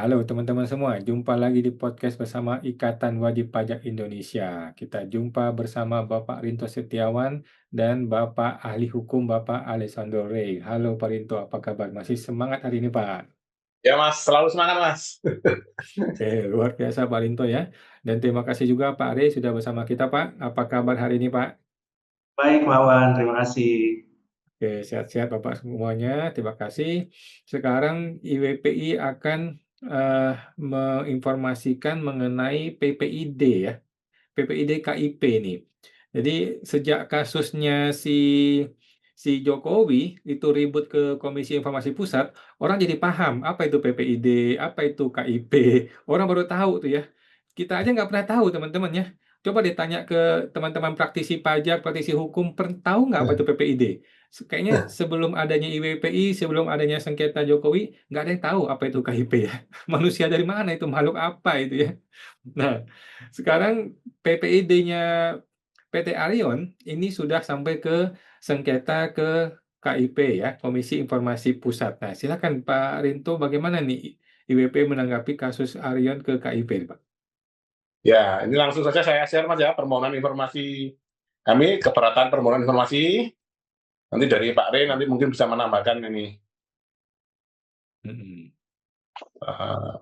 Halo teman-teman semua, jumpa lagi di podcast bersama Ikatan Wajib Pajak Indonesia. Kita jumpa bersama Bapak Rinto Setiawan dan Bapak Ahli Hukum Bapak Alessandro Rey. Halo Pak Rinto, apa kabar? Masih semangat hari ini Pak? Ya Mas, selalu semangat Mas. Luar biasa Pak Rinto ya. Dan terima kasih juga Pak Rey sudah bersama kita Pak. Apa kabar hari ini Pak? Baik, Mawan. Terima kasih. Oke, sehat-sehat Bapak semuanya. Terima kasih. Sekarang IWPI akan menginformasikan mengenai PPID ya. PPID KIP nih. Jadi sejak kasusnya si Jokowi itu ribut ke Komisi Informasi Pusat, orang jadi paham apa itu PPID, apa itu KIP. Orang baru tahu tuh ya. Kita aja nggak pernah tahu teman-teman ya. Coba ditanya ke teman-teman praktisi pajak, praktisi hukum, tahu nggak apa itu PPID? Kayaknya sebelum adanya IWPI, sebelum adanya sengketa Jokowi, nggak ada yang tahu apa itu KIP ya. Manusia dari mana itu, makhluk apa itu ya. Nah, sekarang PPID-nya PT Arion ini sudah sampai ke sengketa ke KIP ya, Komisi Informasi Pusat. Nah, silakan Pak Rinto, bagaimana nih IWP menanggapi kasus Arion ke KIP, Pak? Ya, ini langsung saja saya share Mas ya permohonan informasi kami, keberatan permohonan informasi. Nanti dari Pak Rey nanti mungkin bisa menambahkan ini. Mm-mm. Uh,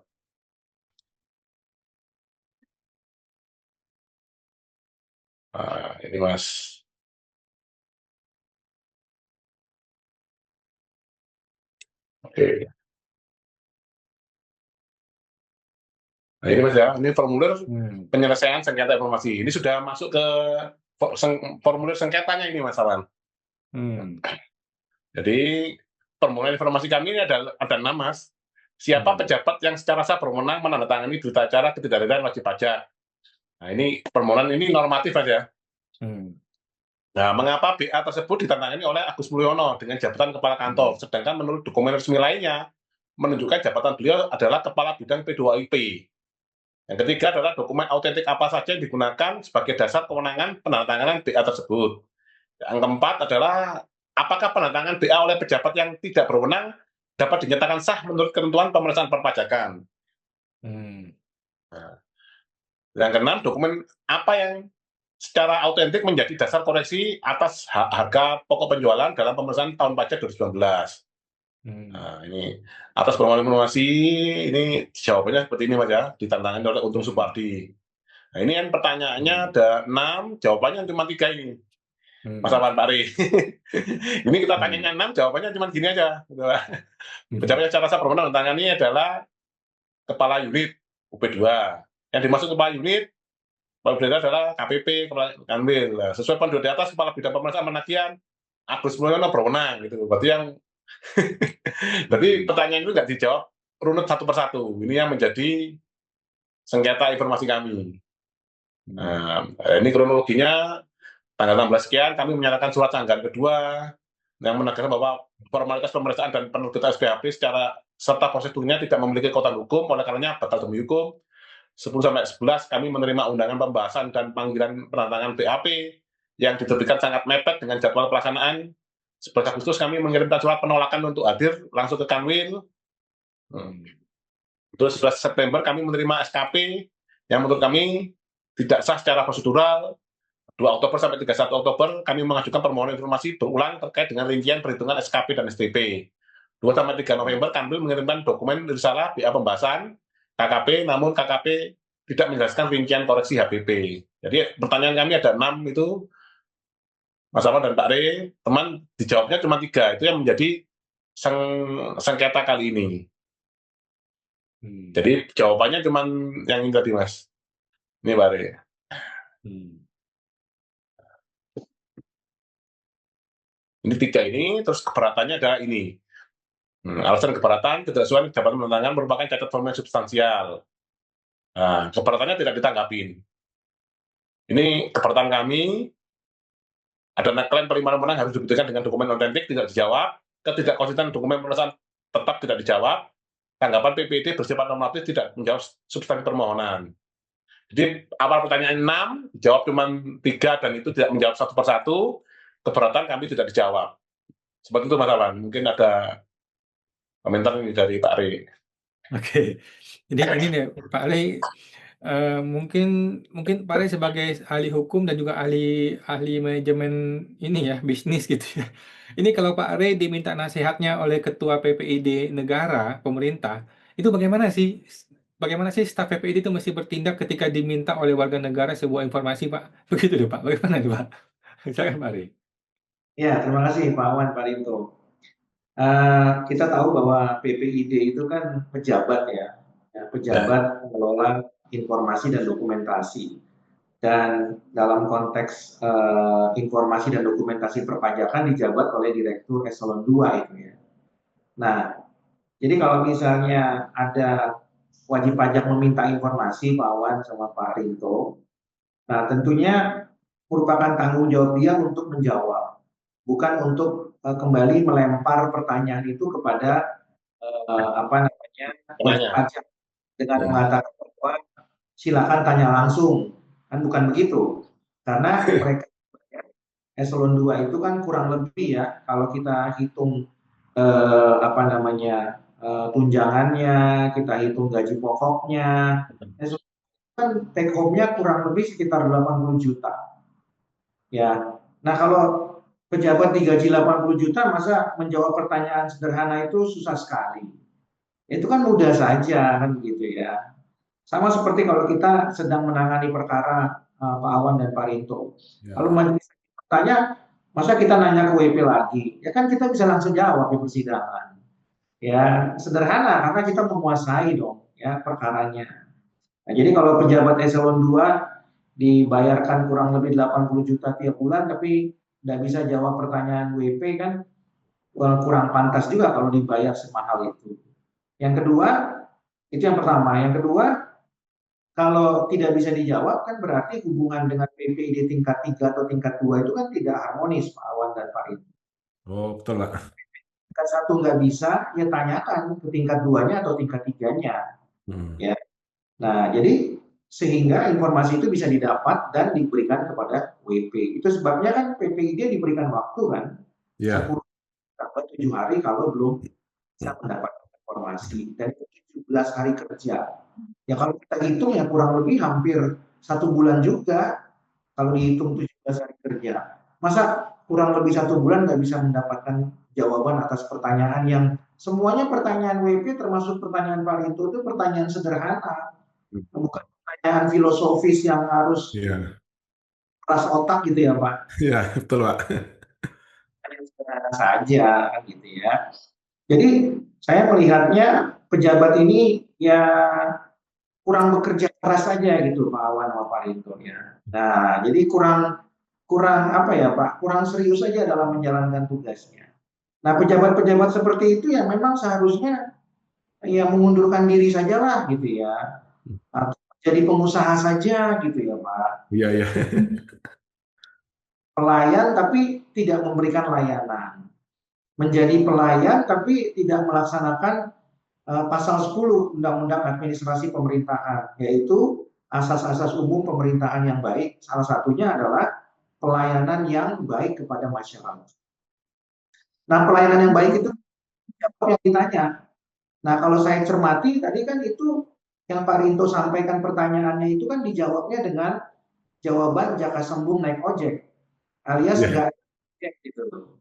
ini Mas. Oke. Nah ini Mas ya, ini formulir penyelesaian sengketa informasi. Ini sudah masuk ke formulir sengketanya ini Mas Awan. Jadi permohonan informasi kami ini ada 6 Mas. Siapa pejabat yang secara sah berwenang menandatangani berita acara ketidakadilan wajib pajak. Nah ini permohonan ini normatif aja. Nah, mengapa BA tersebut ditandatangani oleh Agus Mulyono dengan jabatan kepala kantor, sedangkan menurut dokumen resmi lainnya menunjukkan jabatan beliau adalah kepala bidang P2IP. Yang ketiga adalah dokumen autentik apa saja yang digunakan sebagai dasar kewenangan penandatanganan BA tersebut. Yang keempat adalah apakah penandatangan BA oleh pejabat yang tidak berwenang dapat dinyatakan sah menurut ketentuan pemeriksaan perpajakan. Nah, yang keenam, dokumen apa yang secara autentik menjadi dasar koreksi atas harga pokok penjualan dalam pemeriksaan tahun pajak 2019. Nah, ini atas permohonan informasi ini jawabannya seperti ini Mas ya, ditantangin oleh Untung Supardi. Nah, ini kan pertanyaannya ada 6, jawabannya cuma 3 ini. Mas Awan Pak Rey. Ini kita tanyanya 6, jawabannya cuma gini aja. Pejabat yang secara sah berwenang menandatangani adalah kepala unit UP2. Yang dimaksud kepala unit kepala bidang adalah KPP, kepala kanwil. Sesuai panduan di atas, kepala bidang pemeriksaan penagihan Agus Mulyono berwenang gitu. Berarti yang berarti pertanyaan itu nggak dijawab runut satu persatu. Ini yang menjadi sengketa informasi kami. Nah, ini kronologinya tanggal 16 sekian kami menyatakan surat sanggahan kedua yang menegaskan bahwa formalitas pemeriksaan dan penerbitan SPHP secara serta prosedurnya tidak memiliki kekuatan hukum, oleh karenanya batal demi hukum. 10-11 kami menerima undangan pembahasan dan panggilan penandatangan BAP yang diterbitkan sangat mepet dengan jadwal pelaksanaan. 11 Agustus kami mengirimkan surat penolakan untuk hadir langsung ke Kanwil. Terus 11 September kami menerima SKP yang menurut kami tidak sah secara prosedural. 2 Oktober sampai 31 Oktober kami mengajukan permohonan informasi berulang terkait dengan rincian perhitungan SKP dan STP. 2-3 November kami mengirimkan dokumen risalah BA pembahasan KKP, namun KKP tidak menjelaskan rincian koreksi HPP. Jadi pertanyaan kami ada 6 itu, Mas Awan dan Pak Rey, teman dijawabnya cuma 3, itu yang menjadi sengketa kali ini. Jadi jawabannya cuma yang ini tadi Mas. Ini Pak Rey. Ini 3 ini, terus keberatannya ada ini. Alasan keberatan ketidaksesuaian jabatan penandatangan merupakan cacat formil substansial. Nah, keberatannya tidak ditanggapin. Ini keberatan kami, ada klaim penerimaan menang harus dibuktikan dengan dokumen otentik, tidak dijawab. Ketidakkonsistenan dokumen pemeriksaan tetap tidak dijawab. Tanggapan PPID bersifat normatif tidak menjawab substansi permohonan. Jadi awal pertanyaan 6, dijawab cuma 3 dan itu tidak menjawab satu persatu. Keberatan kami tidak dijawab. Seperti itu Mas Awan. Mungkin ada komentar ini dari Pak Rey. Oke. Ini nih Pak Rey, mungkin mungkin Pak Rey sebagai ahli hukum dan juga ahli ahli manajemen ini ya, bisnis gitu ya. Ini kalau Pak Rey diminta nasihatnya oleh ketua PPID negara, pemerintah, itu bagaimana sih staf PPID itu mesti bertindak ketika diminta oleh warga negara sebuah informasi, Pak? Begitu deh, Pak. Bagaimana nih, Pak? Silakan Pak Rey. Ya, terima kasih Pak Wan, Pak Rinto. Kita tahu bahwa PPID itu kan pejabat ya, Ya, pejabat pengelola informasi dan dokumentasi. Dan dalam konteks informasi dan dokumentasi perpajakan dijabat oleh Direktur Eselon 2 itu ya. Nah, jadi kalau misalnya ada wajib pajak meminta informasi Pak Wan sama Pak Rinto, nah tentunya merupakan tanggung jawab dia untuk menjawab, bukan untuk kembali melempar pertanyaan itu kepada apa namanya wajib penanya. pajak dengan Ya. mengatakan bahwa silakan tanya langsung, kan bukan begitu, karena mereka eselon 2 itu kan kurang lebih ya kalau kita hitung apa namanya tunjangannya, kita hitung gaji pokoknya, eselon 2 kan take home-nya kurang lebih sekitar 80 juta. Ya. Nah, kalau pejabat digaji 80 juta, masa menjawab pertanyaan sederhana itu susah sekali. Itu kan mudah saja kan gitu ya. Sama seperti kalau kita sedang menangani perkara Pak Awan dan Pak Rinto. Ya. Kalau majelis bertanya, masa kita nanya ke WP lagi? Ya kan kita bisa langsung jawab di persidangan. Ya, sederhana karena kita menguasai dong ya perkaranya. Nah, jadi kalau pejabat eselon 2 dibayarkan kurang lebih 80 juta tiap bulan tapi tidak bisa jawab pertanyaan WP kan kurang pantas juga kalau dibayar semahal itu. Yang kedua, itu yang pertama. Yang kedua, kalau tidak bisa dijawab kan berarti hubungan dengan PPID tingkat 3 atau tingkat 2 itu kan tidak harmonis Pak Awan dan Pak Rinto. Oh, betul Pak. Tingkat 1 nggak bisa, ya tanyakan ke tingkat 2-nya atau tingkat 3-nya. Ya. Nah, jadi sehingga informasi itu bisa didapat dan diberikan kepada WP. Itu sebabnya kan PPID diberikan waktu kan, 10 atau 7 hari kalau belum bisa mendapatkan informasi. Dan itu 17 hari kerja. Ya kalau kita hitung ya kurang lebih hampir 1 bulan juga kalau dihitung 17 hari kerja. Masa kurang lebih 1 bulan nggak bisa mendapatkan jawaban atas pertanyaan yang semuanya pertanyaan WP termasuk pertanyaan Pak Rinto itu pertanyaan sederhana. Bukan pertanyaan filosofis yang harus keras otak gitu ya Pak. Iya, betul Pak. Pertanyaan sederhana saja gitu ya. Jadi saya melihatnya pejabat ini ya kurang bekerja keras saja gitu Pak Awan sama Pak Rinto ya. Nah, jadi kurang apa ya Pak, kurang serius saja dalam menjalankan tugasnya. Nah, pejabat-pejabat seperti itu ya memang seharusnya ya mengundurkan diri sajalah gitu ya. Atau jadi pengusaha saja gitu ya Pak. Iya, iya. Pelayan tapi tidak memberikan layanan. Menjadi pelayan tapi tidak melaksanakan pasal 10 Undang-Undang Administrasi Pemerintahan, yaitu asas-asas umum pemerintahan yang baik. Salah satunya adalah pelayanan yang baik kepada masyarakat. Nah, pelayanan yang baik itu siapa yang ditanya. Nah, kalau saya cermati tadi kan itu yang Pak Rinto sampaikan pertanyaannya itu kan dijawabnya dengan jawaban jaka sembung naik ojek, alias enggak gitu.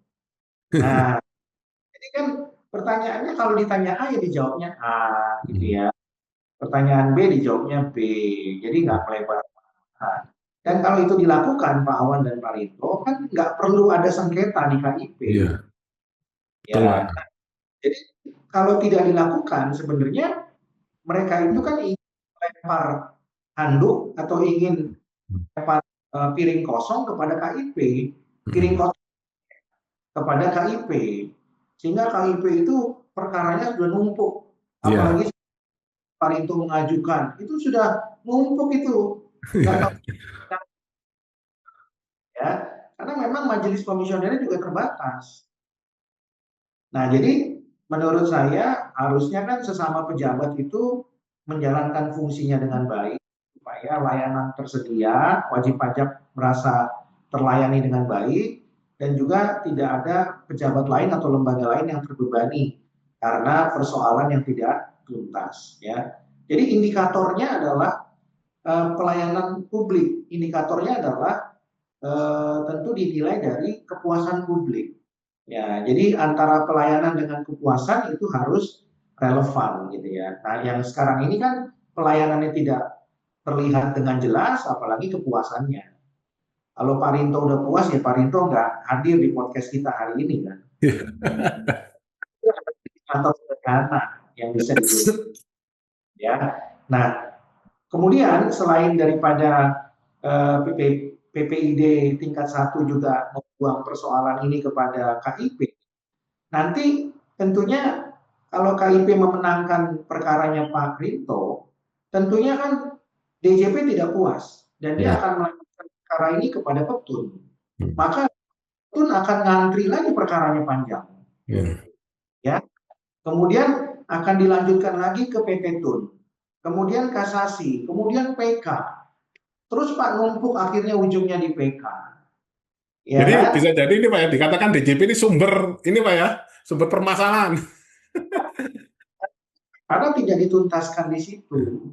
Nah, jadi kan pertanyaannya kalau ditanya A ya dijawabnya A gitu ya. Pertanyaan B dijawabnya B. Jadi nggak melebar. Dan kalau itu dilakukan Pak Awan dan Pak Rinto kan nggak perlu ada sengketa di KIP. Iya. Ya. Jadi kalau tidak dilakukan sebenarnya mereka itu kan ingin melempar handuk atau ingin melempar piring kosong kepada KIP, piring kosong kepada KIP, sehingga KIP itu perkaranya sudah numpuk, apalagi Pak Rinto mengajukan itu sudah numpuk itu, nggak tahu ya, karena memang majelis komisionernya juga terbatas. Nah, jadi menurut saya harusnya kan sesama pejabat itu menjalankan fungsinya dengan baik supaya layanan tersedia, wajib pajak merasa terlayani dengan baik dan juga tidak ada pejabat lain atau lembaga lain yang terbebani karena persoalan yang tidak tuntas ya. Jadi indikatornya adalah pelayanan publik. Indikatornya adalah tentu dinilai dari kepuasan publik. Ya, jadi antara pelayanan dengan kepuasan itu harus relevan gitu ya. Nah, yang sekarang ini kan pelayanannya tidak terlihat dengan jelas, apalagi kepuasannya. Kalau Pak Rinto udah puas, ya Pak Rinto nggak hadir di podcast kita hari ini kan. Atau sederhana yang bisa dilihat. Ya. Nah, kemudian selain daripada PPID tingkat 1 juga membuang persoalan ini kepada KIP, nanti tentunya kalau KIP memenangkan perkaranya Pak Rinto, tentunya kan DJP tidak puas dan dia akan melakukan perkara ini kepada Petun. Maka Petun akan ngantri lagi perkaranya panjang. Ya. Kemudian akan dilanjutkan lagi ke PP Tun. Kemudian kasasi, kemudian PK. Terus Pak numpuk akhirnya ujungnya di PK. Ya, Jadi kan? bisa jadi ini Pak ya, dikatakan DJP ini sumber Pak ya, sumber permasalahan. Karena tidak dituntaskan di situ.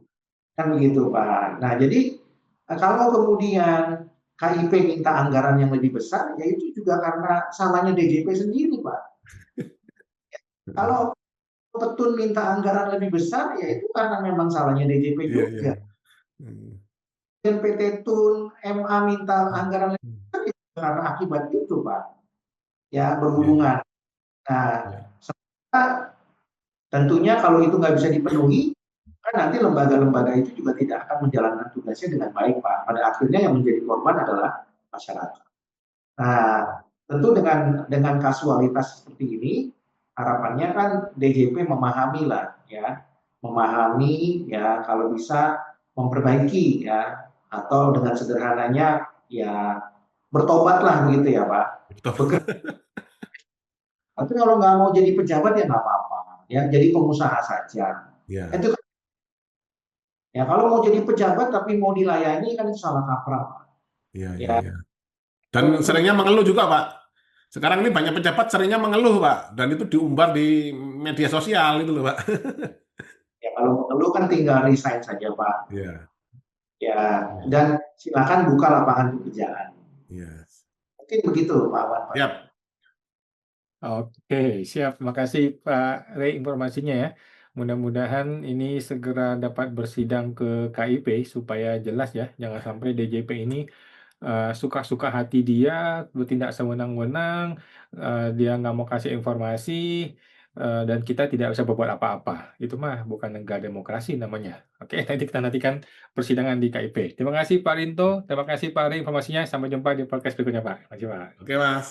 Kan begitu Pak. Nah, jadi kalau kemudian KIP minta anggaran yang lebih besar, ya itu juga karena salahnya DJP sendiri Pak. Kalau Petun minta anggaran lebih besar, ya itu karena memang salahnya DJP juga. Dan PT Tun, MA minta anggaran lebih besar, ya karena akibat itu Pak. Ya, berhubungan. Nah, tentunya kalau itu nggak bisa dipenuhi, kan nanti lembaga-lembaga itu juga tidak akan menjalankan tugasnya dengan baik Pak. Pada akhirnya yang menjadi korban adalah masyarakat. Nah, tentu dengan kasualitas seperti ini, harapannya kan DJP memahami lah ya, memahami ya kalau bisa memperbaiki ya, atau dengan sederhananya ya bertobatlah begitu ya Pak. Tapi kalau nggak mau jadi pejabat ya nggak apa-apa ya, jadi pengusaha saja. Itu kan, ya kalau mau jadi pejabat tapi mau dilayani kan itu salah kaprah Pak. Dan seringnya mengeluh juga Pak. Sekarang ini banyak pejabat seringnya mengeluh Pak, dan itu diumbar di media sosial itu loh Pak. Ya kalau mengeluh kan tinggal resign saja Pak. Ya, dan silakan buka lapangan pekerjaan. Mungkin begitu Pak Wan. Siap. Oke, siap. Terima kasih Pak Rey informasinya ya. Mudah-mudahan ini segera dapat bersidang ke KIP supaya jelas ya. Jangan sampai DJP ini suka-suka hati dia, bertindak sewenang-wenang, dia nggak mau kasih informasi, dan kita tidak bisa berbuat apa-apa. Itu mah bukan negara demokrasi namanya. Oke, nanti kita nantikan persidangan di KIP. Terima kasih Pak Rinto, terima kasih Pak Rey informasinya. Sampai jumpa di podcast berikutnya Pak. Terima kasih Pak. Oke Mas.